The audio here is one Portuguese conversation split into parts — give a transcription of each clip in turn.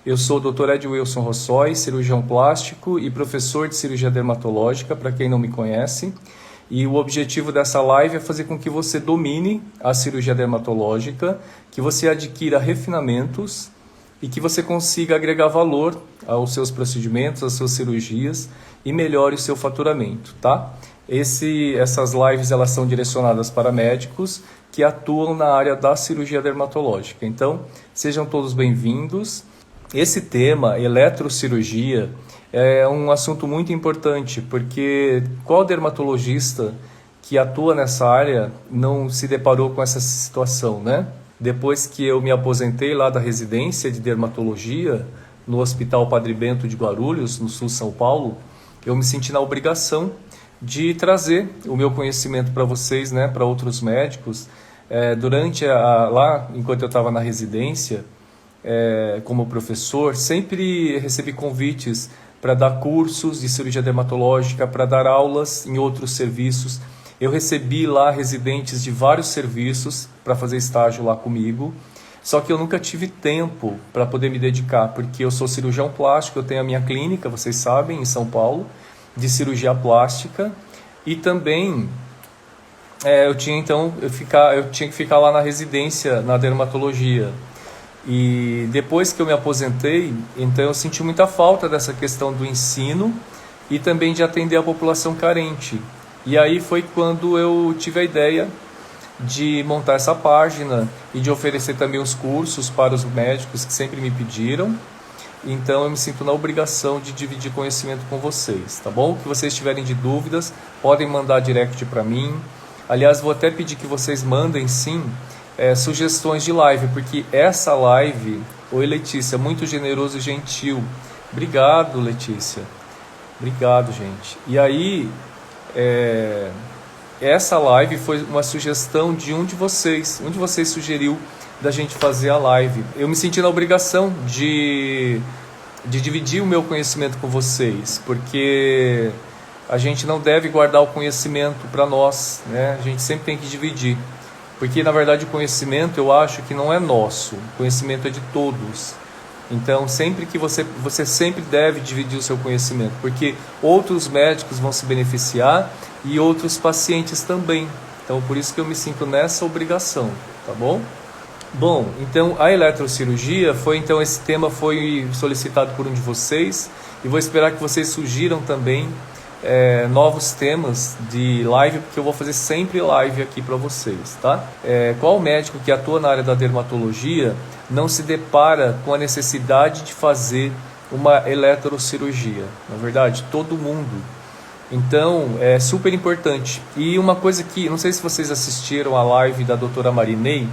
Eu sou o Dr. Ed Wilson Rossoi, cirurgião plástico e professor de cirurgia dermatológica, para quem não me conhece. E o objetivo dessa live é fazer com que você domine a cirurgia dermatológica, que você adquira refinamentos e que você consiga agregar valor aos seus procedimentos, às suas cirurgias e melhore o seu faturamento, tá? Essas lives elas são direcionadas para médicos que atuam na área da cirurgia dermatológica. Então, sejam todos bem-vindos. Esse tema, eletrocirurgia, é um assunto muito importante, porque qual dermatologista que atua nessa área não se deparou com essa situação, né? Depois que eu me aposentei lá da residência de dermatologia, no Hospital Padre Bento de Guarulhos, no sul de São Paulo, eu me senti na obrigação de trazer o meu conhecimento para vocês, né, para outros médicos. Lá, enquanto eu estava na residência, como professor, sempre recebi convites para dar cursos de cirurgia dermatológica, para dar aulas em outros serviços. Eu recebi lá residentes de vários serviços para fazer estágio lá comigo, só que eu nunca tive tempo para poder me dedicar, porque eu sou cirurgião plástico, eu tenho a minha clínica, vocês sabem, em São Paulo, de cirurgia plástica, e também eu tinha que ficar lá na residência, na dermatologia. E depois que eu me aposentei, então eu senti muita falta dessa questão do ensino e também de atender a população carente. E aí foi quando eu tive a ideia de montar essa página e de oferecer também os cursos para os médicos que sempre me pediram. Então eu me sinto na obrigação de dividir conhecimento com vocês, tá bom? Se vocês tiverem de dúvidas, podem mandar direct para mim. Aliás, vou até pedir que vocês mandem sim sugestões de live, porque essa live, oi Letícia, muito generoso e gentil. Obrigado, Letícia. Obrigado, gente. E aí, essa live foi uma sugestão de um de vocês sugeriu da gente fazer a live. Eu me senti na obrigação de dividir o meu conhecimento com vocês, porque a gente não deve guardar o conhecimento para nós, né? A gente sempre tem que dividir, porque na verdade o conhecimento eu acho que não é nosso, o conhecimento é de todos. Então sempre que você sempre deve dividir o seu conhecimento, porque outros médicos vão se beneficiar e outros pacientes também. Então por isso que eu me sinto nessa obrigação, tá bom? Bom, então a eletrocirurgia esse tema foi solicitado por um de vocês e vou esperar que vocês sugiram também novos temas de live, porque eu vou fazer sempre live aqui para vocês, tá? Qual médico que atua na área da dermatologia não se depara com a necessidade de fazer uma eletrocirurgia? Na verdade, todo mundo. Então, é super importante. E uma coisa que, não sei se vocês assistiram a live da doutora Marinei,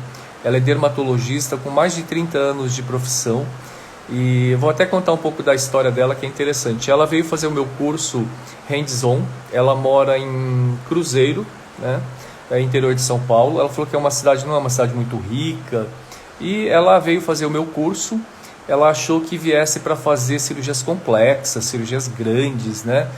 ela é dermatologista com mais de 30 anos de profissão. E eu vou até contar um pouco da história dela, que é interessante. Ela veio fazer o meu curso hands-on. Ela mora em Cruzeiro, né? Interior de São Paulo. Ela falou que não é uma cidade muito rica. E ela veio fazer o meu curso. Ela achou que viesse para fazer cirurgias complexas, cirurgias grandes, né?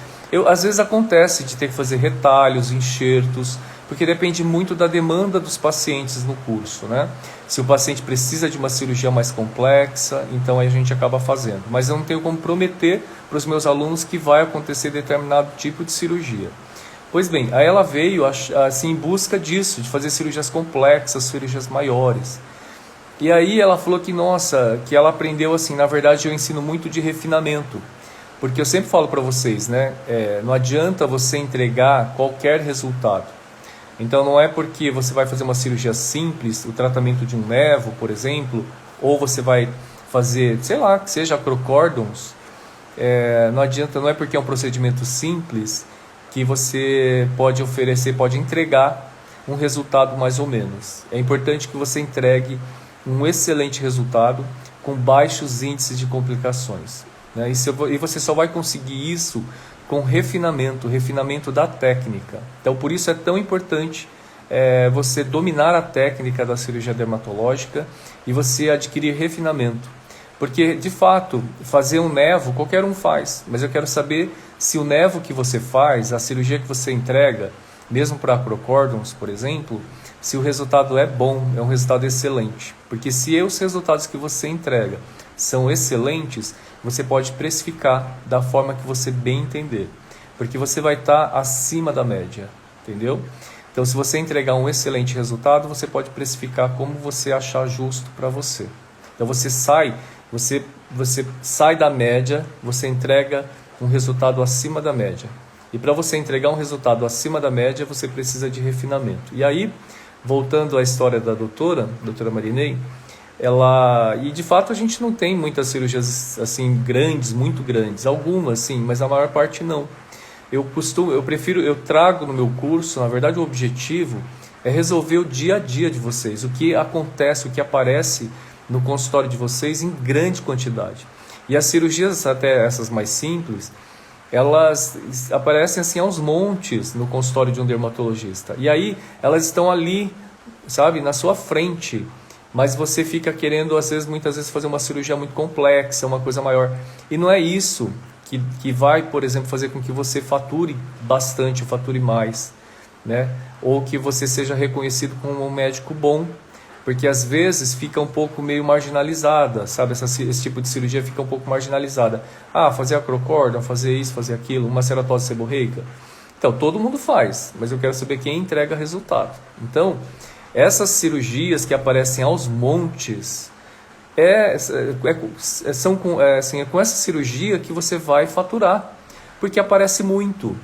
Às vezes acontece de ter que fazer retalhos, enxertos, porque depende muito da demanda dos pacientes no curso, né? Se o paciente precisa de uma cirurgia mais complexa, então aí a gente acaba fazendo. Mas eu não tenho como prometer para os meus alunos que vai acontecer determinado tipo de cirurgia. Pois bem, aí ela veio assim, em busca disso, de fazer cirurgias complexas, cirurgias maiores. E aí ela falou que, que ela aprendeu assim, na verdade eu ensino muito de refinamento. Porque eu sempre falo para vocês, né? Não adianta você entregar qualquer resultado. Então não é porque você vai fazer uma cirurgia simples, o tratamento de um nevo, por exemplo, ou você vai fazer, sei lá, que seja acrocórdons, não adianta, não é porque é um procedimento simples que você pode entregar um resultado mais ou menos. É importante que você entregue um excelente resultado com baixos índices de complicações, né? E você só vai conseguir isso com refinamento da técnica. Então, por isso é tão importante você dominar a técnica da cirurgia dermatológica e você adquirir refinamento. Porque, de fato, fazer um nevo, qualquer um faz. Mas eu quero saber se o nevo que você faz, a cirurgia que você entrega, mesmo para acrocórdons, por exemplo, se o resultado é bom, é um resultado excelente. Porque se os resultados que você entrega são excelentes, você pode precificar da forma que você bem entender. Porque você vai estar acima da média, entendeu? Então, se você entregar um excelente resultado, você pode precificar como você achar justo para você. Então, você sai da média, você entrega um resultado acima da média. E para você entregar um resultado acima da média, você precisa de refinamento. E aí, voltando à história da doutora Marinei, e de fato a gente não tem muitas cirurgias assim grandes, muito grandes, algumas sim, mas a maior parte não. Eu trago no meu curso, na verdade o objetivo é resolver o dia a dia de vocês, o que acontece, o que aparece no consultório de vocês em grande quantidade. E as cirurgias, até essas mais simples, elas aparecem assim aos montes no consultório de um dermatologista. E aí elas estão ali, sabe, na sua frente. Mas você fica querendo, muitas vezes, fazer uma cirurgia muito complexa, uma coisa maior. E não é isso que vai, por exemplo, fazer com que você fature bastante, fature mais, né? Ou que você seja reconhecido como um médico bom. Porque às vezes fica um pouco meio marginalizada, sabe? Esse tipo de cirurgia fica um pouco marginalizada. Fazer acrocórdon, fazer isso, fazer aquilo, uma ceratose seborreica. Então, todo mundo faz, mas eu quero saber quem entrega resultado. Então, essas cirurgias que aparecem aos montes, é com essa cirurgia que você vai faturar, porque aparece muito.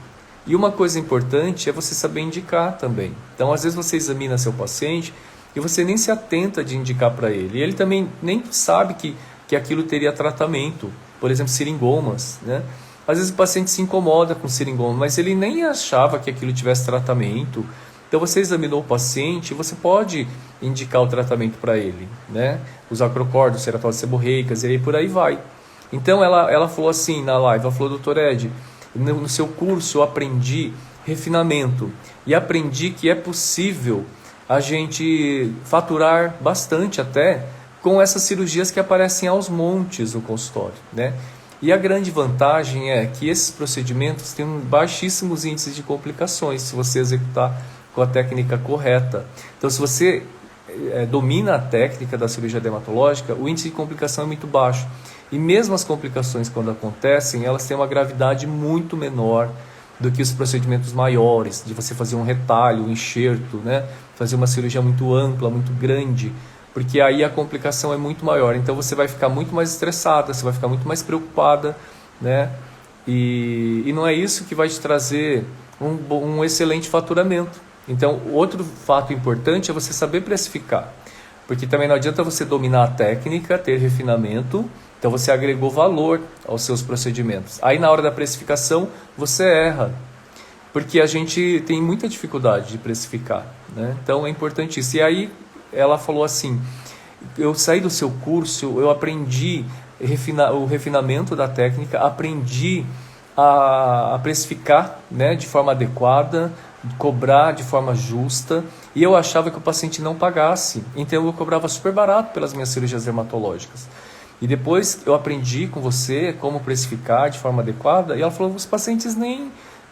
E uma coisa importante é você saber indicar também. Então, às vezes você examina seu paciente e você nem se atenta de indicar para ele. E ele também nem sabe que aquilo teria tratamento. Por exemplo, seringomas, né? Às vezes o paciente se incomoda com seringoma, mas ele nem achava que aquilo tivesse tratamento. Então você examinou o paciente, você pode indicar o tratamento para ele, né? Os acrocórdons, ceratoses seborreicas e aí por aí vai. Então ela falou assim na live, ela falou: doutor Ed, no seu curso eu aprendi refinamento e aprendi que é possível a gente faturar bastante até com essas cirurgias que aparecem aos montes no consultório, né? E a grande vantagem é que esses procedimentos têm baixíssimos índices de complicações se você executar com a técnica correta. Então, se você domina a técnica da cirurgia dermatológica, o índice de complicação é muito baixo. E mesmo as complicações, quando acontecem, elas têm uma gravidade muito menor do que os procedimentos maiores, de você fazer um retalho, um enxerto, né? Fazer uma cirurgia muito ampla, muito grande, porque aí a complicação é muito maior. Então você vai ficar muito mais estressada, você vai ficar muito mais preocupada, né? E não é isso que vai te trazer um excelente faturamento. Então, outro fato importante é você saber precificar, porque também não adianta você dominar a técnica, ter refinamento, então você agregou valor aos seus procedimentos. Aí na hora da precificação você erra, porque a gente tem muita dificuldade de precificar, né? Então é importante isso. E aí ela falou assim: eu saí do seu curso, eu aprendi o refinamento da técnica, aprendi a precificar, né, de forma adequada, cobrar de forma justa, e eu achava que o paciente não pagasse, então eu cobrava super barato pelas minhas cirurgias dermatológicas. E depois eu aprendi com você como precificar de forma adequada, e ela falou: os pacientes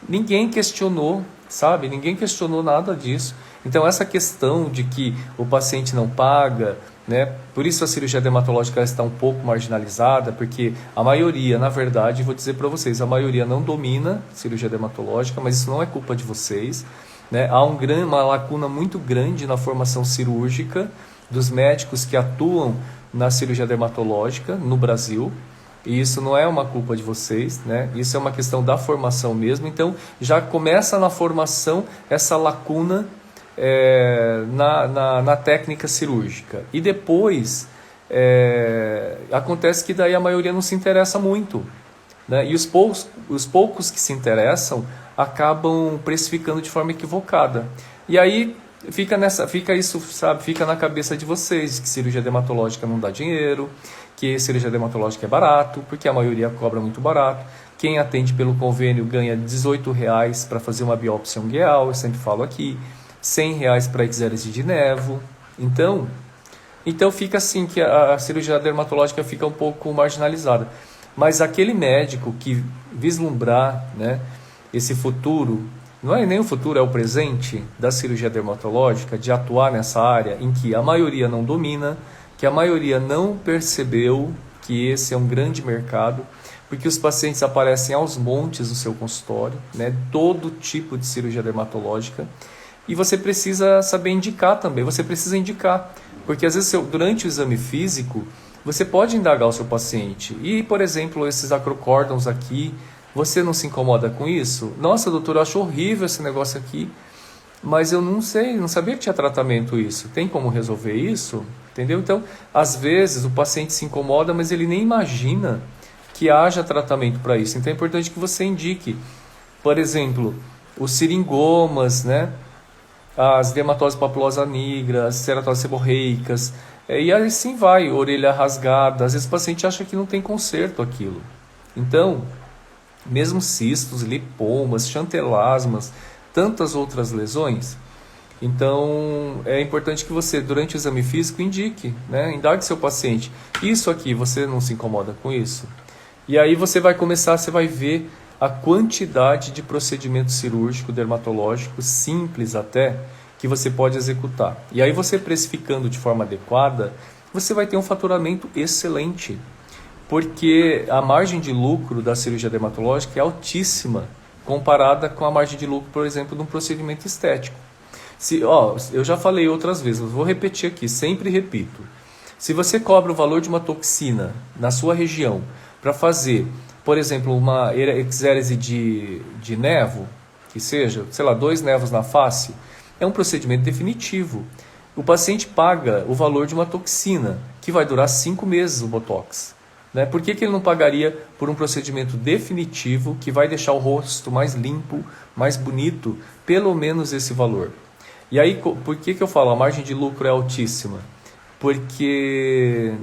ninguém questionou, sabe? Ninguém questionou nada disso. Então essa questão de que o paciente não paga, né? Por isso a cirurgia dermatológica está um pouco marginalizada, porque a maioria, na verdade, vou dizer para vocês, a maioria não domina cirurgia dermatológica, mas isso não é culpa de vocês, né? Há uma lacuna muito grande na formação cirúrgica dos médicos que atuam na cirurgia dermatológica no Brasil, e isso não é uma culpa de vocês, né? Isso é uma questão da formação mesmo. Então já começa na formação essa lacuna na técnica cirúrgica. E depois acontece que daí a maioria não se interessa muito, né? E os poucos que se interessam acabam precificando de forma equivocada. E aí fica isso, sabe, fica na cabeça de vocês que cirurgia dermatológica não dá dinheiro, que cirurgia dermatológica é barato, porque a maioria cobra muito barato. Quem atende pelo convênio ganha R$18 para fazer uma biópsia ungueal, eu sempre falo aqui, R$100 para exérese de nevo. Então fica assim que a cirurgia dermatológica fica um pouco marginalizada. Mas aquele médico que vislumbrar, né, esse futuro não é nem o futuro, é o presente da cirurgia dermatológica, de atuar nessa área em que a maioria não domina, que a maioria não percebeu que esse é um grande mercado, porque os pacientes aparecem aos montes no seu consultório, né? Todo tipo de cirurgia dermatológica, e você precisa saber indicar também, você precisa indicar, porque às vezes durante o exame físico, você pode indagar o seu paciente, e por exemplo, esses acrocórdons aqui, você não se incomoda com isso? Nossa, doutor, eu acho horrível esse negócio aqui, mas eu não sei, não sabia que tinha tratamento isso. Tem como resolver isso? Entendeu? Então, às vezes o paciente se incomoda, mas ele nem imagina que haja tratamento para isso. Então é importante que você indique, por exemplo, os seringomas, né? As dermatoses papulosas nigras, as ceratoses seborreicas, e assim vai, orelha rasgada. Às vezes o paciente acha que não tem conserto aquilo. Então, mesmo cistos, lipomas, chantelasmas, tantas outras lesões. Então, é importante que você, durante o exame físico, indique, né? Indague seu paciente. Isso aqui, você não se incomoda com isso? E aí você vai começar, você vai ver a quantidade de procedimento cirúrgico, dermatológico, simples até, que você pode executar. E aí você precificando de forma adequada, você vai ter um faturamento excelente. Porque a margem de lucro da cirurgia dermatológica é altíssima comparada com a margem de lucro, por exemplo, de um procedimento estético. Eu já falei outras vezes, mas vou repetir aqui, sempre repito. Se você cobra o valor de uma toxina na sua região para fazer, por exemplo, uma exérese de nevo, que seja, sei lá, 2 nevos na face, é um procedimento definitivo. O paciente paga o valor de uma toxina, que vai durar 5 meses o Botox. Né? Por que ele não pagaria por um procedimento definitivo que vai deixar o rosto mais limpo, mais bonito, pelo menos esse valor? E aí, por que eu falo a margem de lucro é altíssima? Porque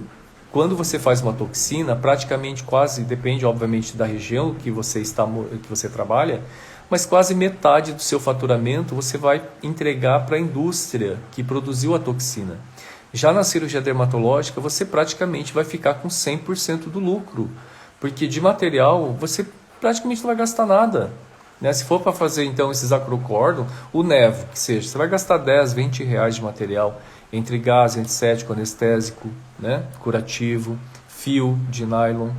quando você faz uma toxina, praticamente quase, depende obviamente da região que você trabalha, mas quase metade do seu faturamento você vai entregar para a indústria que produziu a toxina. Já na cirurgia dermatológica, você praticamente vai ficar com 100% do lucro, porque de material você praticamente não vai gastar nada. Né? Se for para fazer então esses acrocórdons, o nevo, que seja, você vai gastar 10, 20 reais de material, entre gás, antissético, anestésico, né? Curativo, fio de nylon.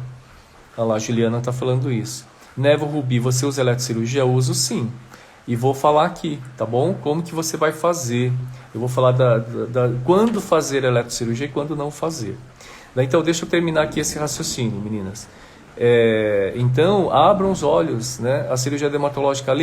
Olha lá, a Juliana está falando isso. Nevo Rubi, você usa eletrocirurgia? Eu uso sim. E vou falar aqui, tá bom? Como que você vai fazer. Eu vou falar quando fazer eletrocirurgia e quando não fazer. Então, deixa eu terminar aqui esse raciocínio, meninas. Então, abram os olhos, né? A cirurgia dermatológica,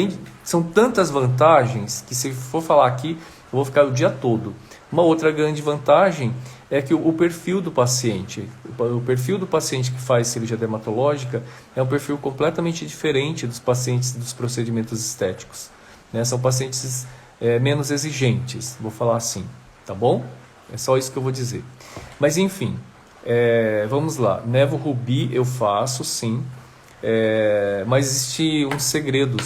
são tantas vantagens que se for falar aqui, eu vou ficar o dia todo. Uma outra grande vantagem é que o perfil do paciente que faz cirurgia dermatológica é um perfil completamente diferente dos pacientes dos procedimentos estéticos. Né? São pacientes menos exigentes, vou falar assim, tá bom? É só isso que eu vou dizer. Mas enfim, vamos lá. Nevo Rubi eu faço, sim, mas existem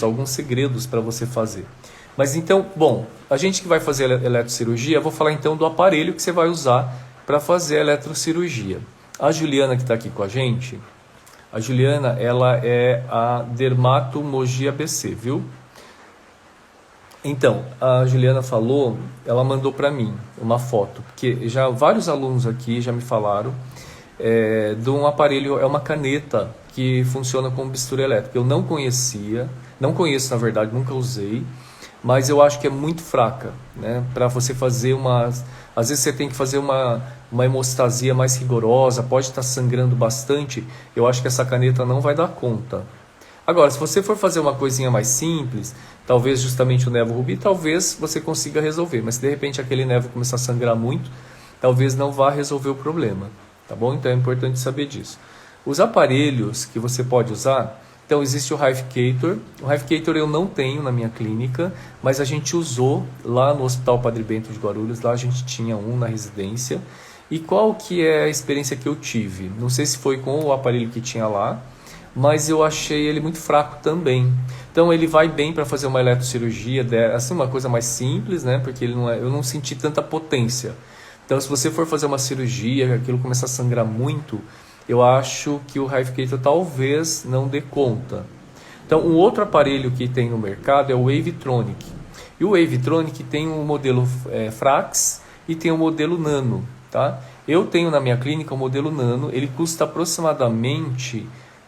alguns segredos para você fazer. Mas então, bom, a gente que vai fazer eletrocirurgia, eu vou falar então do aparelho que você vai usar para fazer a eletrocirurgia. A Juliana que está aqui com a gente, a Juliana, ela é a Dermato Mogi ABC, viu? Então, a Juliana falou, ela mandou para mim uma foto, porque já vários alunos aqui já me falaram de um aparelho, é uma caneta que funciona como bisturi elétrico. Eu não conheço na verdade, nunca usei, mas eu acho que é muito fraca, né? Para você fazer às vezes você tem que fazer uma hemostasia mais rigorosa, pode estar sangrando bastante, eu acho que essa caneta não vai dar conta. Agora, se você for fazer uma coisinha mais simples, talvez justamente o nevo rubi, talvez você consiga resolver, mas se de repente aquele nevo começar a sangrar muito, talvez não vá resolver o problema, tá bom? Então é importante saber disso. Os aparelhos que você pode usar, então existe o Hivecator. O Hivecator eu não tenho na minha clínica, mas a gente usou lá no Hospital Padre Bento de Guarulhos, lá a gente tinha um na residência. E qual que é a experiência que eu tive? Não sei se foi com o aparelho que tinha lá, mas eu achei ele muito fraco também. Então ele vai bem para fazer uma eletrocirurgia, assim, uma coisa mais simples, né? Porque eu não senti tanta potência. Então se você for fazer uma cirurgia, aquilo começar a sangrar muito, eu acho que o Hivecator talvez não dê conta. Então, um outro aparelho que tem no mercado é o Wavetronic. E o Wavetronic tem um modelo Frax e tem um modelo Nano, tá? Eu tenho na minha clínica o modelo Nano, ele custa aproximadamente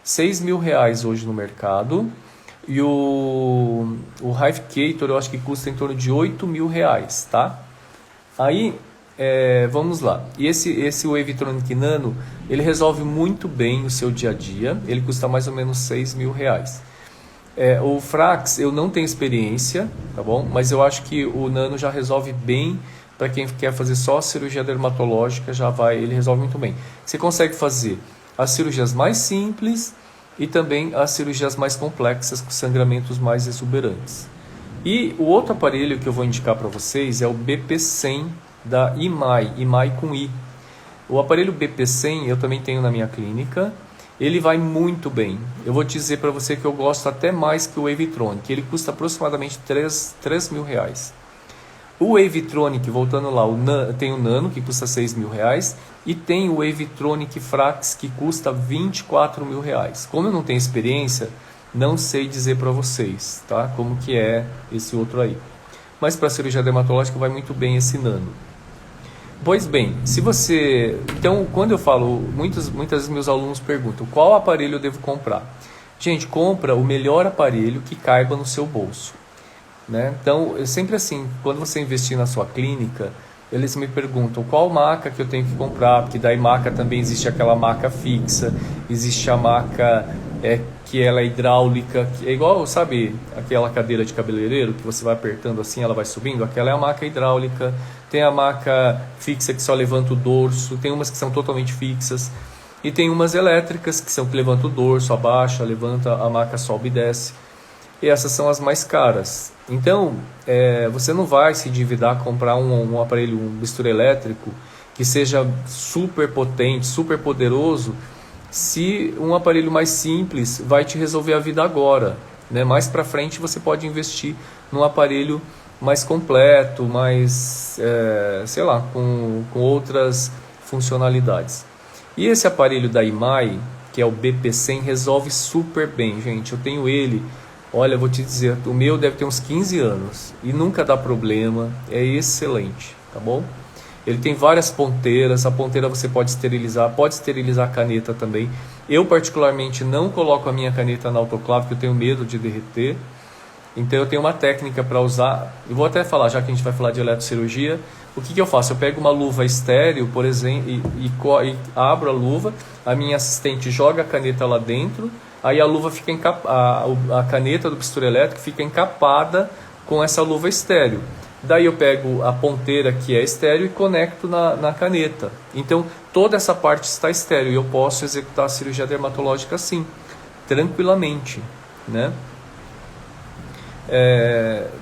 R$6.000 hoje no mercado. E o Hivecator eu acho que custa em torno de R$8.000, tá? Aí, vamos lá. E esse Wavetronic Nano, ele resolve muito bem o seu dia a dia. Ele custa mais ou menos R$6.000. O Frax eu não tenho experiência, tá bom? Mas eu acho que o Nano já resolve bem. Para quem quer fazer só cirurgia dermatológica, ele resolve muito bem. Você consegue fazer as cirurgias mais simples e também as cirurgias mais complexas, com sangramentos mais exuberantes. E o outro aparelho que eu vou indicar para vocês é o BP100 da IMAI com I. O aparelho BP100 eu também tenho na minha clínica. Ele vai muito bem. Eu vou dizer para você que eu gosto até mais que o Wavetronic. Ele custa aproximadamente R$3.000. O Wavetronic, voltando lá, tem o Nano, que custa R$6.000. E tem o Wavetronic Frax, que custa R$24.000. Como eu não tenho experiência, não sei dizer para vocês, tá? Como que é esse outro aí. Mas para cirurgia dermatológica vai muito bem esse Nano. Pois bem, se você... Então, quando eu falo, muitas vezes meus alunos perguntam, qual aparelho eu devo comprar? Gente, compra o melhor aparelho que caiba no seu bolso, né? Então, sempre assim, quando você investir na sua clínica, eles me perguntam qual maca que eu tenho que comprar, porque daí maca também existe aquela maca fixa, existe a maca que ela é hidráulica, que é igual, sabe, aquela cadeira de cabeleireiro que você vai apertando assim, ela vai subindo, aquela é a maca hidráulica. Tem a maca fixa que só levanta o dorso, tem umas que são totalmente fixas, e tem umas elétricas que são que levantam o dorso, abaixa, levanta, a maca sobe e desce, e essas são as mais caras. Então, você não vai se endividar a comprar um aparelho, um bisturi elétrico, que seja super potente, super poderoso, se um aparelho mais simples vai te resolver a vida agora, né? Mais para frente você pode investir num aparelho mais completo, mais, sei lá, com outras funcionalidades. E esse aparelho da IMAI, que é o BP100, resolve super bem, gente. Eu tenho ele, olha, eu vou te dizer, o meu deve ter uns 15 anos e nunca dá problema, é excelente, tá bom? Ele tem várias ponteiras, a ponteira você pode esterilizar a caneta também. Eu particularmente não coloco a minha caneta na autoclave, porque eu tenho medo de derreter. Então eu tenho uma técnica para usar, eu vou até falar, já que a gente vai falar de eletrocirurgia, o que eu faço? Eu pego uma luva estéreo, por exemplo, e abro a luva, a minha assistente joga a caneta lá dentro, aí a luva fica a caneta do bisturi elétrico fica encapada com essa luva estéreo. Daí eu pego a ponteira que é estéreo e conecto na caneta. Então toda essa parte está estéreo e eu posso executar a cirurgia dermatológica assim, tranquilamente, né?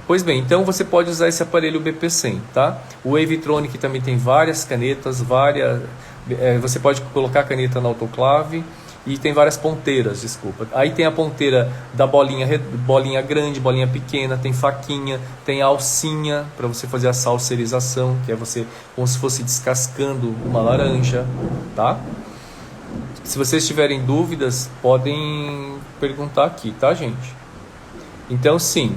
Pois bem, então você pode usar esse aparelho BP100, tá? O Wavetronic também tem várias canetas, você pode colocar a caneta na autoclave e tem várias ponteiras, desculpa. Aí tem a ponteira da bolinha grande, bolinha pequena, tem faquinha, tem alcinha para você fazer a salserização, que é você como se fosse descascando uma laranja, tá? Se vocês tiverem dúvidas, podem perguntar aqui, tá, gente? Então, sim,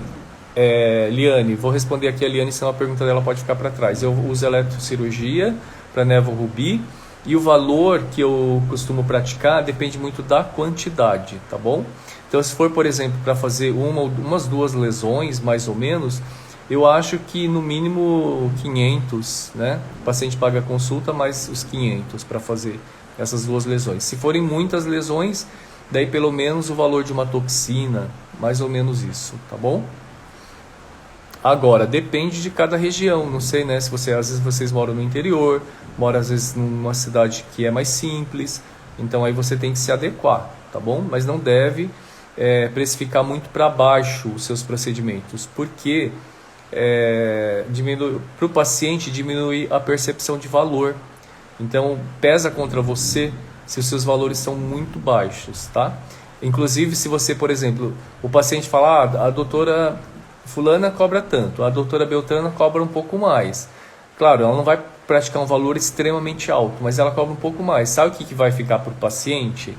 Liane, vou responder aqui a Liane, senão a pergunta dela pode ficar para trás. Eu uso eletrocirurgia para névoa rubi e o valor que eu costumo praticar depende muito da quantidade, tá bom? Então, se for, por exemplo, para fazer umas 2 lesões, mais ou menos, eu acho que no mínimo 500, né? O paciente paga a consulta, mais os 500 para fazer essas 2 lesões. Se forem muitas lesões, daí pelo menos o valor de uma toxina, mais ou menos isso, tá bom? Agora, depende de cada região, não sei, né, se às vezes vocês moram no interior, moram às vezes numa cidade que é mais simples, então aí você tem que se adequar, tá bom? Mas não deve precificar muito para baixo os seus procedimentos, porque para o paciente diminui a percepção de valor, então pesa contra você se os seus valores são muito baixos, tá? Inclusive, se você, por exemplo, o paciente fala, a doutora fulana cobra tanto, a doutora Beltrana cobra um pouco mais. Claro, ela não vai praticar um valor extremamente alto, mas ela cobra um pouco mais. Sabe o que vai ficar para o paciente?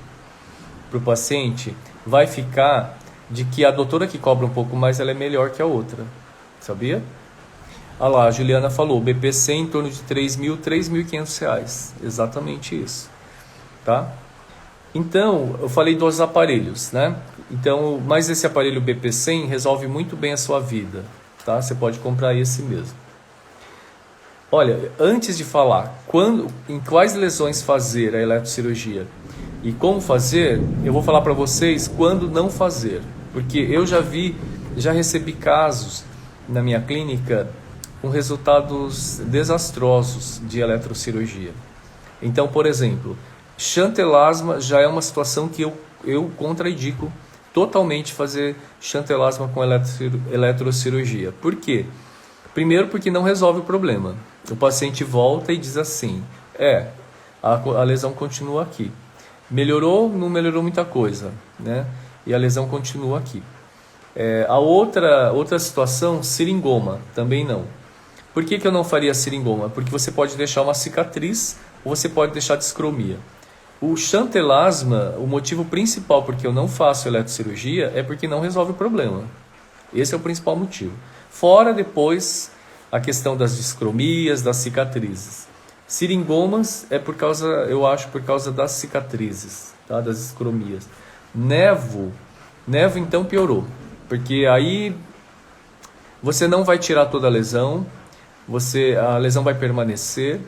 Para o paciente vai ficar de que a doutora que cobra um pouco mais, ela é melhor que a outra. Sabia? Ah lá, a Juliana falou, BPC em torno de R$ 3.500. Exatamente isso. Tá? Então, eu falei dos aparelhos, né? Então, mas esse aparelho BP100 resolve muito bem a sua vida, tá? Você pode comprar esse mesmo. Olha, antes de falar em quais lesões fazer a eletrocirurgia e como fazer, eu vou falar para vocês quando não fazer, porque eu já recebi casos na minha clínica com resultados desastrosos de eletrocirurgia. Então, por exemplo, chantelasma já é uma situação que eu contraindico totalmente fazer chantelasma com eletrocirurgia. Por quê? Primeiro porque não resolve o problema. O paciente volta e diz assim, a lesão continua aqui. Melhorou? Não melhorou muita coisa, né? E a lesão continua aqui. A outra situação, seringoma, também não. Por que eu não faria seringoma? Porque você pode deixar uma cicatriz ou você pode deixar discromia. O chantelasma, o motivo principal porque eu não faço eletrocirurgia é porque não resolve o problema. Esse é o principal motivo. Fora depois a questão das discromias, das cicatrizes. Seringomas é por causa das cicatrizes, tá? Das discromias. Nevo então piorou, porque aí você não vai tirar toda a lesão, a lesão vai permanecer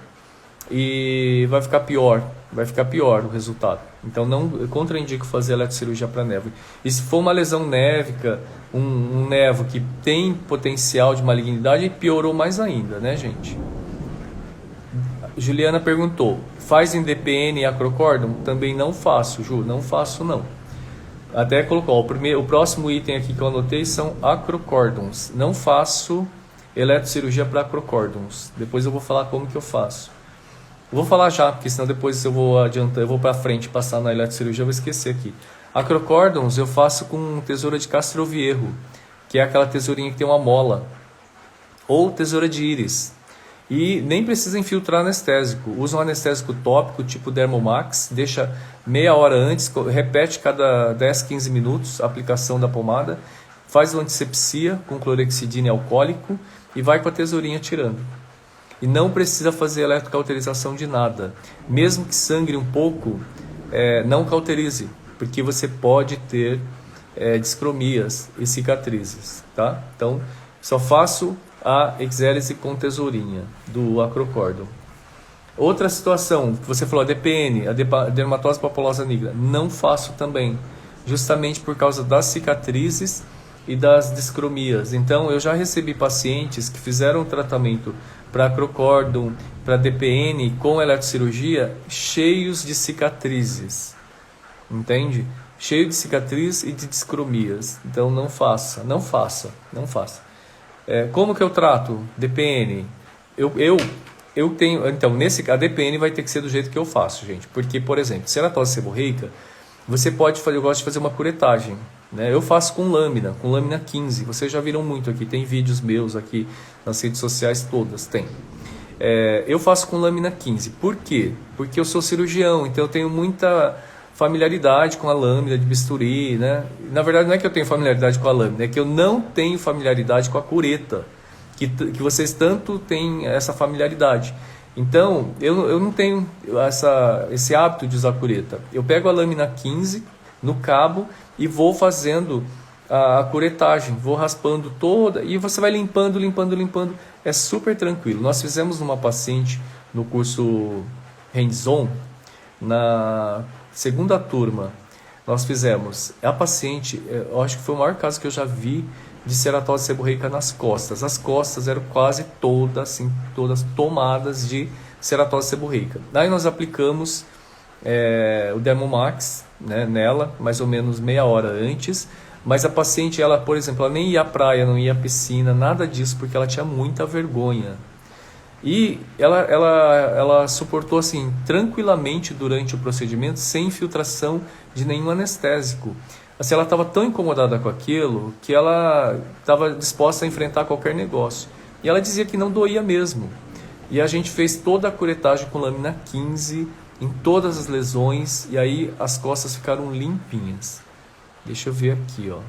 e vai ficar pior o resultado. Então eu contraindico fazer eletrocirurgia para nevo. E se for uma lesão névica, um nevo que tem potencial de malignidade, piorou mais ainda, né, gente? Juliana perguntou, faz em DPN e acrocórdon? Também não faço, Ju, não faço não. Até colocou, o próximo item aqui que eu anotei são acrocórdons. Não faço eletrocirurgia para acrocórdons. Depois eu vou falar como que eu faço. Vou falar já, porque senão depois eu vou adiantar, eu vou para frente passar na eletrocirurgia, eu vou esquecer aqui. Acrocórdons eu faço com tesoura de Castroviejo, que é aquela tesourinha que tem uma mola, ou tesoura de íris. E nem precisa infiltrar anestésico. Usa um anestésico tópico tipo Dermomax, deixa meia hora antes, repete cada 10, 15 minutos a aplicação da pomada, faz uma antisepsia com clorexidina alcoólico e vai com a tesourinha tirando. E não precisa fazer eletrocauterização de nada. Mesmo que sangre um pouco, não cauterize, porque você pode ter discromias e cicatrizes. Tá? Então, só faço a exérese com tesourinha do acrocórdon. Outra situação, que você falou, a DPN, a dermatose papulosa nigra, não faço também, justamente por causa das cicatrizes e das discromias. Então, eu já recebi pacientes que fizeram tratamento para acrocórdon, para DPN com eletrocirurgia, cheios de cicatrizes, entende? Cheio de cicatriz e de discromias. Então, não faça. Como que eu trato DPN? Eu tenho, então, a DPN vai ter que ser do jeito que eu faço, gente. Porque, por exemplo, ceratose seborreica, você pode fazer, eu gosto de fazer uma curetagem, né? Eu faço com lâmina 15. Vocês já viram muito aqui, tem vídeos meus aqui nas redes sociais todas, tem. Eu faço com lâmina 15. Por quê? Porque eu sou cirurgião, então eu tenho muita familiaridade com a lâmina de bisturi, né? Na verdade não é que eu tenho familiaridade com a lâmina, é que eu não tenho familiaridade com a cureta, que vocês tanto têm essa familiaridade. Então, eu não tenho esse hábito de usar cureta. Eu pego a lâmina 15 no cabo e vou fazendo a curetagem, vou raspando toda e você vai limpando. É super tranquilo. Nós fizemos numa paciente no curso Hands-On, na segunda turma, nós fizemos. A paciente, eu acho que foi o maior caso que eu já vi de ceratose seborreica nas costas. As costas eram quase todas tomadas de ceratose seborreica. Daí nós aplicamos o Dermomax, né, nela, mais ou menos meia hora antes. Mas a paciente, ela, por exemplo, ela nem ia à praia, não ia à piscina, nada disso, porque ela tinha muita vergonha. E ela suportou assim tranquilamente durante o procedimento, sem infiltração de nenhum anestésico. Assim, ela estava tão incomodada com aquilo que ela estava disposta a enfrentar qualquer negócio. E ela dizia que não doía mesmo. E a gente fez toda a curetagem com lâmina 15 em todas as lesões e aí as costas ficaram limpinhas. Deixa eu ver aqui, ó.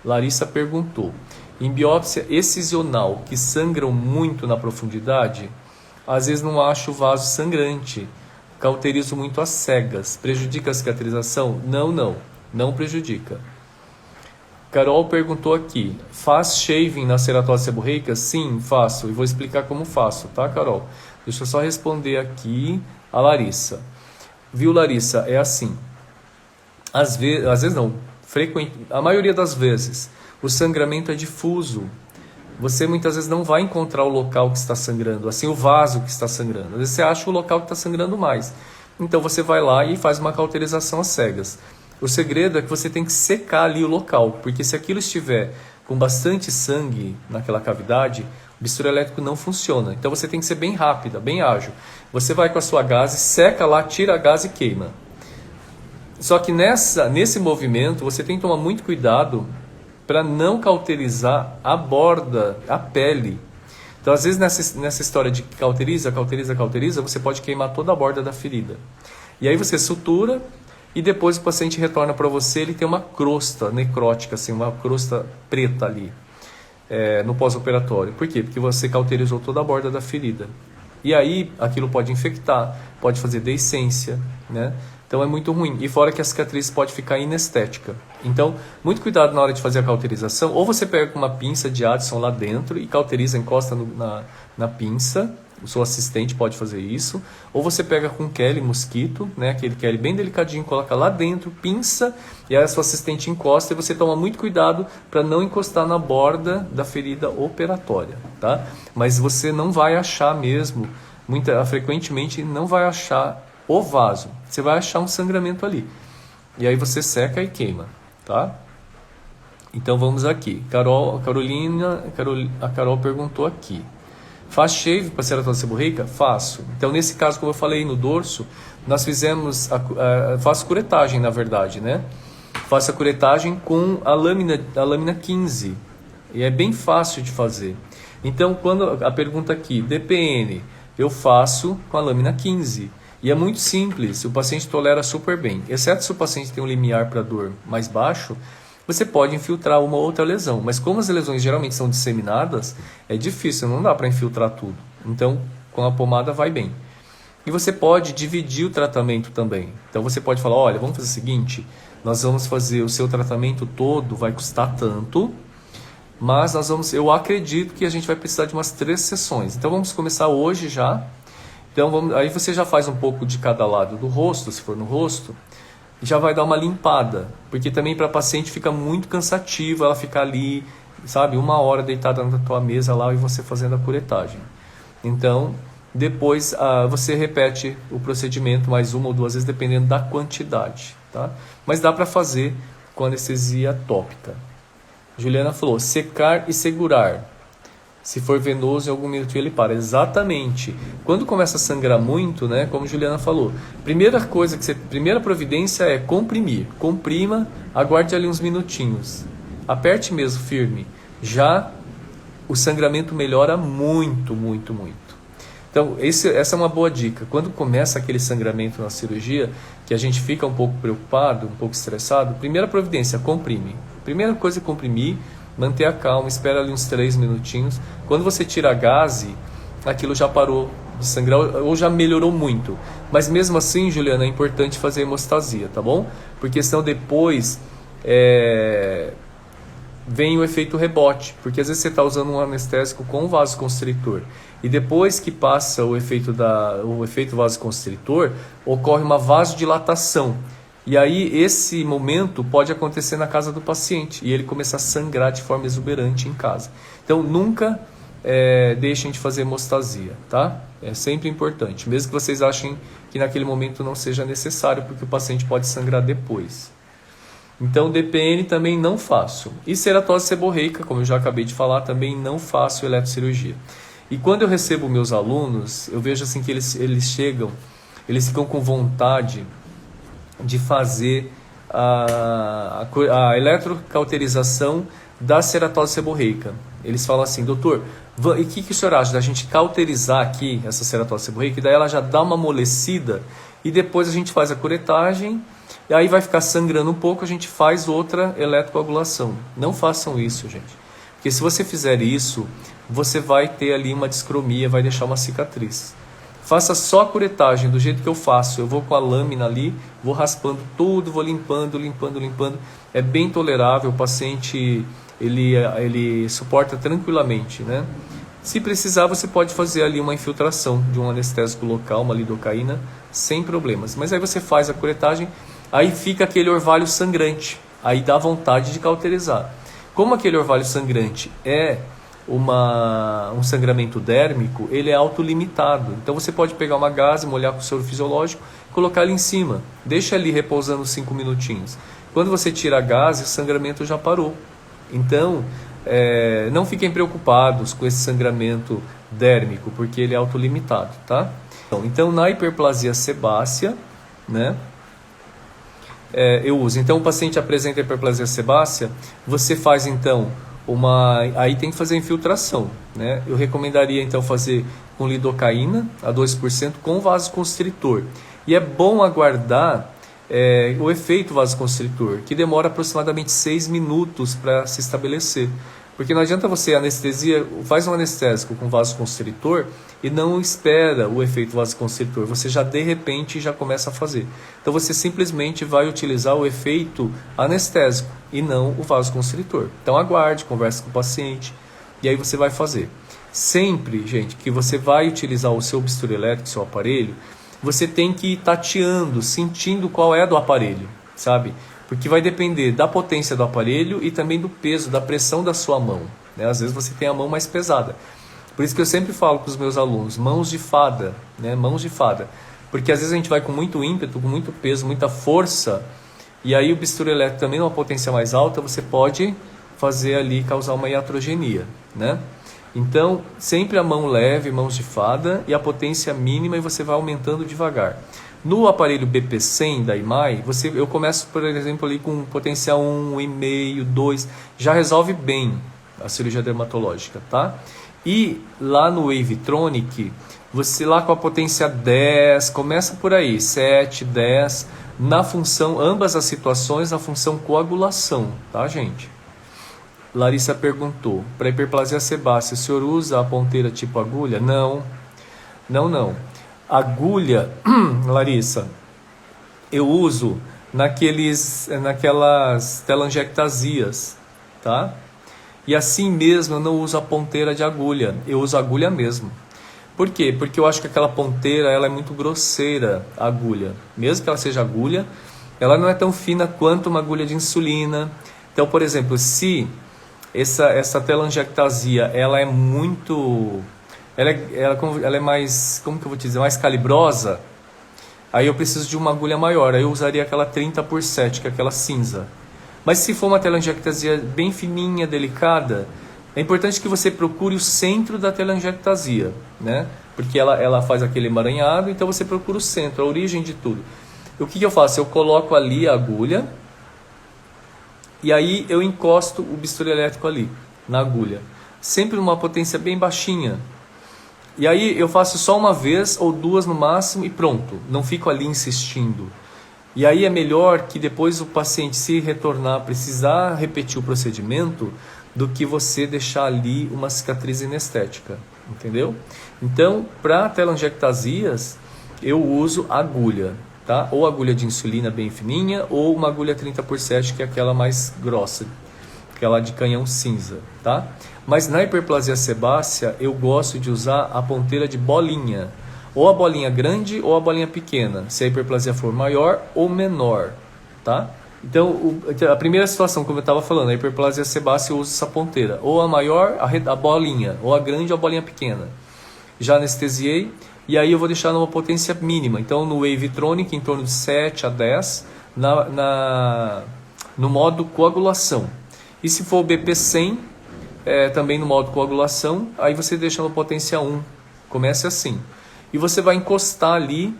Larissa perguntou: em biópsia excisional que sangram muito na profundidade, às vezes não acho o vaso sangrante, cauterizo muito às cegas, prejudica a cicatrização? Não prejudica. Carol perguntou aqui: faz shaving na ceratose seborreica? Sim, faço, e vou explicar como faço, tá, Carol? Deixa eu só responder aqui a Larissa. Viu, Larissa? É assim, às vezes não, a maioria das vezes, o sangramento é difuso. Você muitas vezes não vai encontrar o local que está sangrando, assim, o vaso que está sangrando. Às vezes você acha o local que está sangrando mais. Então você vai lá e faz uma cauterização às cegas. O segredo é que você tem que secar ali o local, porque se aquilo estiver com bastante sangue naquela cavidade, o bisturi elétrico não funciona. Então você tem que ser bem rápida, bem ágil. Você vai com a sua gaze, seca lá, tira a gaze e queima. Só que nesse movimento você tem que tomar muito cuidado para não cauterizar a borda, a pele. Então, às vezes, nessa história de cauteriza, você pode queimar toda a borda da ferida. E aí você sutura e depois o paciente retorna para você, ele tem uma crosta necrótica, assim, uma crosta preta ali, no pós-operatório. Por quê? Porque você cauterizou toda a borda da ferida. E aí aquilo pode infectar, pode fazer deiscência, né? Então é muito ruim. E fora que a cicatriz pode ficar inestética. Então, muito cuidado na hora de fazer a cauterização. Ou você pega com uma pinça de Addison lá dentro e cauteriza, encosta na pinça. O seu assistente pode fazer isso. Ou você pega com Kelly mosquito, né? Aquele Kelly bem delicadinho, coloca lá dentro, pinça, e aí a sua assistente encosta. E você toma muito cuidado para não encostar na borda da ferida operatória, tá? Mas você não vai achar mesmo, frequentemente não vai achar o vaso, você vai achar um sangramento ali. E aí você seca e queima, tá? Então vamos aqui. A Carol perguntou aqui: faz shave para ceratose seborreica? Faço. Então nesse caso, como eu falei no dorso, nós fizemos faço curetagem, na verdade, né? Faço a curetagem com a lâmina 15. E é bem fácil de fazer. Então quando a pergunta aqui, DPN, eu faço com a lâmina 15. E é muito simples, o paciente tolera super bem. Exceto se o paciente tem um limiar para dor mais baixo, você pode infiltrar uma outra lesão. Mas como as lesões geralmente são disseminadas, é difícil, não dá para infiltrar tudo. Então, com a pomada vai bem. E você pode dividir o tratamento também. Então você pode falar: olha, vamos fazer o seguinte, nós vamos fazer o seu tratamento todo, vai custar tanto, mas eu acredito que a gente vai precisar de umas 3 sessões. Então vamos começar hoje já. Então, aí você já faz um pouco de cada lado do rosto, se for no rosto, e já vai dar uma limpada. Porque também para a paciente fica muito cansativo ela ficar ali, sabe, 1 hora deitada na tua mesa lá e você fazendo a curetagem. Então, depois você repete o procedimento mais 1 ou 2 vezes, dependendo da quantidade, tá? Mas dá para fazer com anestesia tópica. Juliana falou: secar e segurar. Se for venoso, em algum minuto ele para. Exatamente. Quando começa a sangrar muito, né, como Juliana falou, primeira providência é comprimir. Comprima, aguarde ali uns minutinhos. Aperte mesmo firme. Já o sangramento melhora muito, muito, muito. Então, essa é uma boa dica. Quando começa aquele sangramento na cirurgia, que a gente fica um pouco preocupado, um pouco estressado, primeira providência, comprime. Primeira coisa é comprimir, manter a calma, espera ali uns 3 minutinhos. Quando você tira a gaze, aquilo já parou de sangrar ou já melhorou muito. Mas mesmo assim, Juliana, é importante fazer hemostasia, tá bom? Porque senão depois vem o efeito rebote. Porque às vezes você está usando um anestésico com vasoconstritor e depois que passa o efeito vasoconstritor, ocorre uma vasodilatação. E aí esse momento pode acontecer na casa do paciente e ele começar a sangrar de forma exuberante em casa. Então nunca deixem de fazer hemostasia, tá? É sempre importante, mesmo que vocês achem que naquele momento não seja necessário, porque o paciente pode sangrar depois. Então DPN também não faço. E ceratose seborreica, como eu já acabei de falar, também não faço eletrocirurgia. E quando eu recebo meus alunos, eu vejo assim que eles ficam com vontade de fazer a eletrocauterização da ceratose seborreica. Eles falam assim: doutor, e o que o senhor acha da gente cauterizar aqui essa ceratose seborreica? E daí ela já dá uma amolecida e depois a gente faz a curetagem, E aí vai ficar sangrando um pouco, a gente faz outra eletrocoagulação. Não façam isso, gente. Porque se você fizer isso, você vai ter ali uma discromia, vai deixar uma cicatriz. Faça só a curetagem do jeito que eu faço. Eu vou com a lâmina ali, vou raspando tudo, vou limpando, limpando, limpando. É bem tolerável, o paciente ele suporta tranquilamente, né? Se precisar, você pode fazer ali uma infiltração de um anestésico local, uma lidocaína, sem problemas. Mas aí você faz a curetagem, aí fica aquele orvalho sangrante. Aí dá vontade de cauterizar. Como aquele orvalho sangrante é um sangramento dérmico, ele é autolimitado. Então você pode pegar uma gaze, molhar com o soro fisiológico, colocar ali em cima. Deixa ali repousando 5 minutinhos. Quando você tira a gaze, o sangramento já parou. Então, não fiquem preocupados com esse sangramento dérmico, porque ele é autolimitado, tá? Então, na hiperplasia sebácea, né, eu uso. Então, o paciente apresenta hiperplasia sebácea, você faz, então, aí tem que fazer infiltração, né? Eu recomendaria, então, fazer com lidocaína a 2% com vasoconstritor. E é bom aguardar o efeito vasoconstritor, que demora aproximadamente 6 minutos para se estabelecer. Porque não adianta você anestesia, faz um anestésico com vasoconstritor e não espera o efeito vasoconstritor. Você já de repente já começa a fazer. Então você simplesmente vai utilizar o efeito anestésico e não o vasoconstritor. Então aguarde, converse com o paciente e aí você vai fazer. Sempre, gente, que você vai utilizar o seu bisturi elétrico, seu aparelho, você tem que ir tateando, sentindo qual é do aparelho, sabe? Porque vai depender da potência do aparelho e também do peso, da pressão da sua mão, né? Às vezes você tem a mão mais pesada. Por isso que eu sempre falo com os meus alunos, mãos de fada, né? Mãos de fada. Porque às vezes a gente vai com muito ímpeto, com muito peso, muita força, e aí o bisturi elétrico também numa potência mais alta, você pode fazer ali, causar uma iatrogenia, né? Então, sempre a mão leve, mãos de fada, e a potência mínima, e você vai aumentando devagar. No aparelho BP100 da IMAI, eu começo, por exemplo, ali com potencial 1,5, 2, já resolve bem a cirurgia dermatológica, tá? E lá no Wavetronic, você lá com a potência 10, começa por aí, 7, 10, na função, ambas as situações, na função coagulação, tá, gente? Larissa perguntou, para hiperplasia sebácea, o senhor usa a ponteira tipo agulha? Não. Agulha, Larissa, eu uso naquelas telangiectasias, tá? E assim mesmo eu não uso a ponteira de agulha, eu uso a agulha mesmo. Por quê? Porque eu acho que aquela ponteira ela é muito grosseira, a agulha. Mesmo que ela seja agulha, ela não é tão fina quanto uma agulha de insulina. Então, por exemplo, se essa telangiectasia ela é muito... Ela é mais, como que eu vou te dizer, mais calibrosa, aí eu preciso de uma agulha maior, aí eu usaria aquela 30x7, que é aquela cinza. Mas se for uma telangiectasia bem fininha, delicada, é importante que você procure o centro da telangiectasia, né? Porque ela faz aquele emaranhado, então você procura o centro, a origem de tudo. O que eu faço? Eu coloco ali a agulha, e aí eu encosto o bisturi elétrico ali, na agulha. Sempre numa potência bem baixinha. E aí eu faço só uma vez ou duas no máximo e pronto. Não fico ali insistindo. E aí é melhor que depois o paciente, se retornar, precisar repetir o procedimento, do que você deixar ali uma cicatriz inestética. Entendeu? Então, para telangiectasias, eu uso agulha. Tá? Ou agulha de insulina bem fininha, ou uma agulha 30x7, que é aquela mais grossa, aquela de canhão cinza, tá? Mas na hiperplasia sebácea, eu gosto de usar a ponteira de bolinha, ou a bolinha grande ou a bolinha pequena, se a hiperplasia for maior ou menor, tá? Então, a primeira situação, como eu estava falando, a hiperplasia sebácea, eu uso essa ponteira, ou a maior, a bolinha, ou a grande ou a bolinha pequena. Já anestesiei, e aí eu vou deixar numa potência mínima. Então no Wavetronic em torno de 7 a 10 no modo coagulação. E se for o BP100, também no modo coagulação, aí você deixa no potência 1. Comece assim. E você vai encostar ali,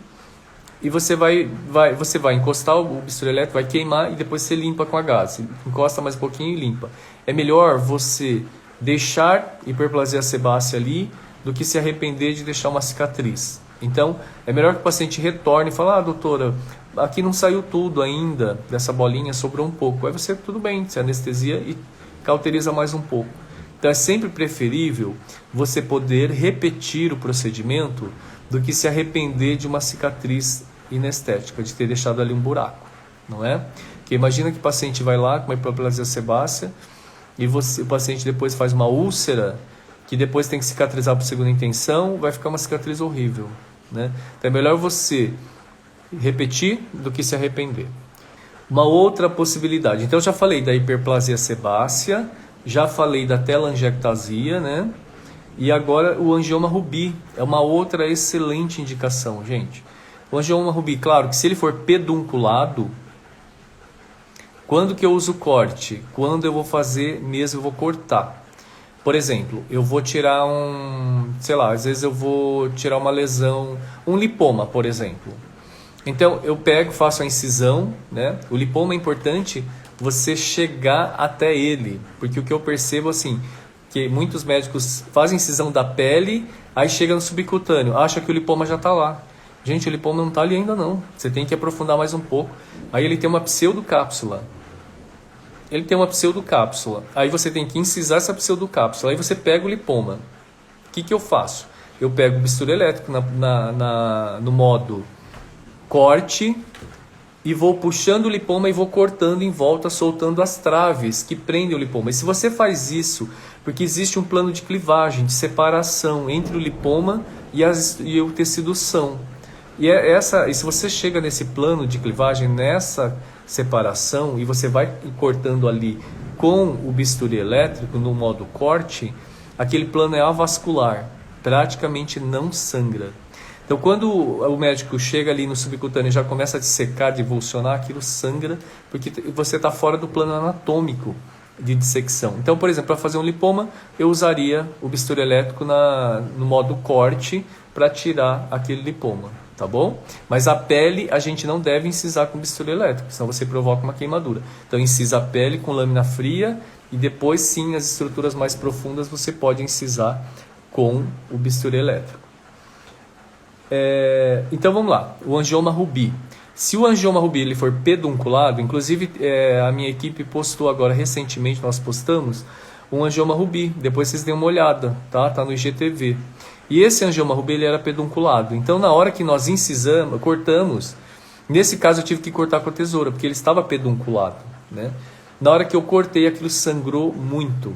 e você vai encostar o bisturi elétrico, vai queimar e depois você limpa com a gás. Encosta mais um pouquinho e limpa. É melhor você deixar hiperplasia sebácea ali, do que se arrepender de deixar uma cicatriz. Então, é melhor que o paciente retorne e fale, doutora, aqui não saiu tudo ainda dessa bolinha, sobrou um pouco. Aí você, tudo bem, você anestesia e cauteriza mais um pouco. Então é sempre preferível você poder repetir o procedimento do que se arrepender de uma cicatriz inestética, de ter deixado ali um buraco, não é? Porque imagina que o paciente vai lá com uma hiperplasia sebácea e o paciente depois faz uma úlcera que depois tem que cicatrizar por segunda intenção, vai ficar uma cicatriz horrível, né? Então é melhor você repetir do que se arrepender. Uma outra possibilidade, então eu já falei da hiperplasia sebácea, já falei da telangiectasia, né? E agora o angioma Rubi é uma outra excelente indicação, gente. O angioma Rubi, claro que se ele for pedunculado, quando que eu uso corte? Quando eu vou fazer mesmo, eu vou cortar. Por exemplo, eu vou tirar sei lá, às vezes eu vou tirar uma lesão, um lipoma, por exemplo. Então eu pego, faço a incisão, né? O lipoma é importante você chegar até ele, porque o que eu percebo assim, que muitos médicos fazem incisão da pele, aí chega no subcutâneo, acha que o lipoma já está lá. Gente, o lipoma não está ali ainda não, você tem que aprofundar mais um pouco. Aí ele tem uma pseudocápsula. Aí você tem que incisar essa pseudocápsula, aí você pega o lipoma. O que eu faço? Eu pego o bisturi elétrico no modo corte e vou puxando o lipoma e vou cortando em volta, soltando as traves que prendem o lipoma. E se você faz isso, porque existe um plano de clivagem, de separação entre o lipoma e o tecido são. E se você chega nesse plano de clivagem, nessa separação, e você vai cortando ali com o bisturi elétrico no modo corte, aquele plano é avascular, praticamente não sangra. Então quando o médico chega ali no subcutâneo e já começa a dissecar, divulsionar, aquilo sangra, porque você está fora do plano anatômico de dissecção. Então, por exemplo, para fazer um lipoma, eu usaria o bisturi elétrico no modo corte para tirar aquele lipoma, tá bom? Mas a pele a gente não deve incisar com bisturi elétrico, senão você provoca uma queimadura. Então incisa a pele com lâmina fria e depois sim as estruturas mais profundas você pode incisar com o bisturi elétrico. Então vamos lá, o angioma Rubi. Se o angioma Rubi ele for pedunculado, inclusive a minha equipe postou agora recentemente, nós postamos um angioma Rubi, depois vocês dêem uma olhada, tá no IGTV. E esse angioma Rubi ele era pedunculado, então na hora que nós cortamos, nesse caso eu tive que cortar com a tesoura, porque ele estava pedunculado, né? Na hora que eu cortei, aquilo sangrou muito.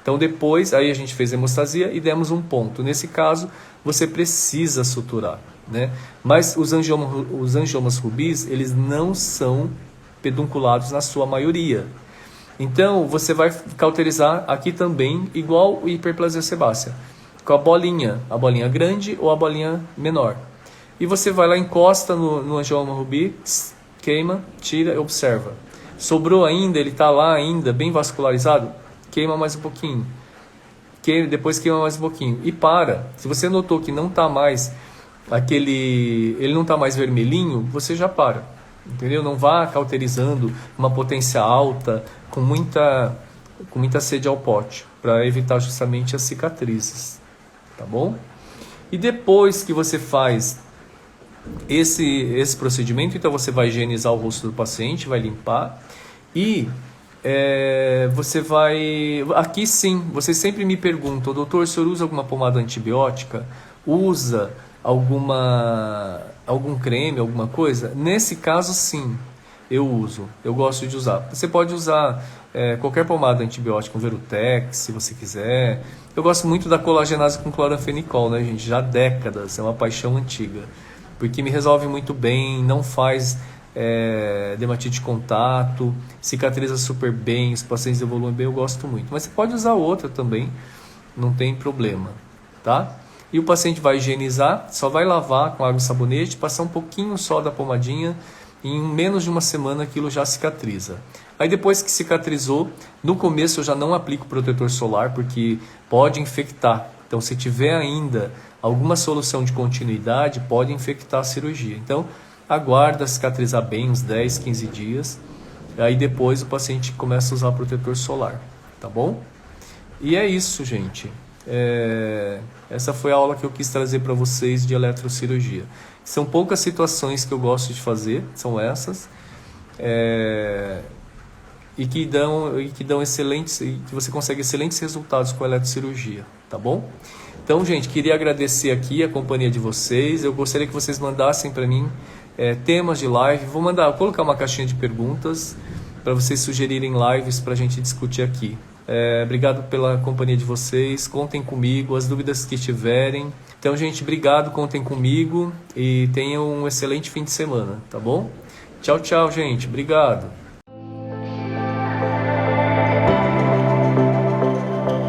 Então depois, aí a gente fez hemostasia e demos um ponto. Nesse caso, você precisa suturar, né? Mas os angiomas rubis, eles não são pedunculados na sua maioria. Então você vai cauterizar aqui também, igual o hiperplasia sebácea, com a bolinha grande ou a bolinha menor. E você vai lá, encosta no angioma rubi, queima, tira e observa. Sobrou ainda, ele está lá ainda, bem vascularizado, queima mais um pouquinho. Depois queima mais um pouquinho. E para. Se você notou que não está mais ele não está mais vermelhinho, você já para. Entendeu? Não vá cauterizando uma potência alta, com muita sede ao pote, para evitar justamente as cicatrizes. Tá bom? E depois que você faz esse procedimento, então você vai higienizar o rosto do paciente, vai limpar e você vai... Aqui sim, vocês sempre me perguntam, doutor, o senhor usa alguma pomada antibiótica? Usa algum creme, alguma coisa? Nesse caso sim, eu uso, eu gosto de usar. Você pode usar qualquer pomada antibiótica, um Verutex, se você quiser. Eu gosto muito da colagenase com cloranfenicol, né, gente? Já há décadas, é uma paixão antiga. Porque me resolve muito bem, não faz dermatite de contato, cicatriza super bem, os pacientes evoluem bem, eu gosto muito. Mas você pode usar outra também, não tem problema, tá? E o paciente vai higienizar, só vai lavar com água e sabonete, passar um pouquinho só da pomadinha, e em menos de uma semana aquilo já cicatriza. Aí depois que cicatrizou, no começo eu já não aplico protetor solar, porque pode infectar. Então se tiver ainda alguma solução de continuidade, pode infectar a cirurgia. Então aguarda cicatrizar bem, uns 10, 15 dias. Aí depois o paciente começa a usar protetor solar, tá bom? E é isso, gente. essa foi a aula que eu quis trazer para vocês de eletrocirurgia. São poucas situações que eu gosto de fazer, são essas, e que dão excelentes, e que você consegue excelentes resultados com a eletrocirurgia, tá bom? Então, gente, queria agradecer aqui a companhia de vocês. Eu gostaria que vocês mandassem para mim temas de live. Vou colocar uma caixinha de perguntas para vocês sugerirem lives para a gente discutir aqui. Obrigado pela companhia de vocês. Contem comigo, as dúvidas que tiverem. Então, gente, obrigado, contem comigo e tenham um excelente fim de semana, tá bom? Tchau, tchau, gente. Obrigado.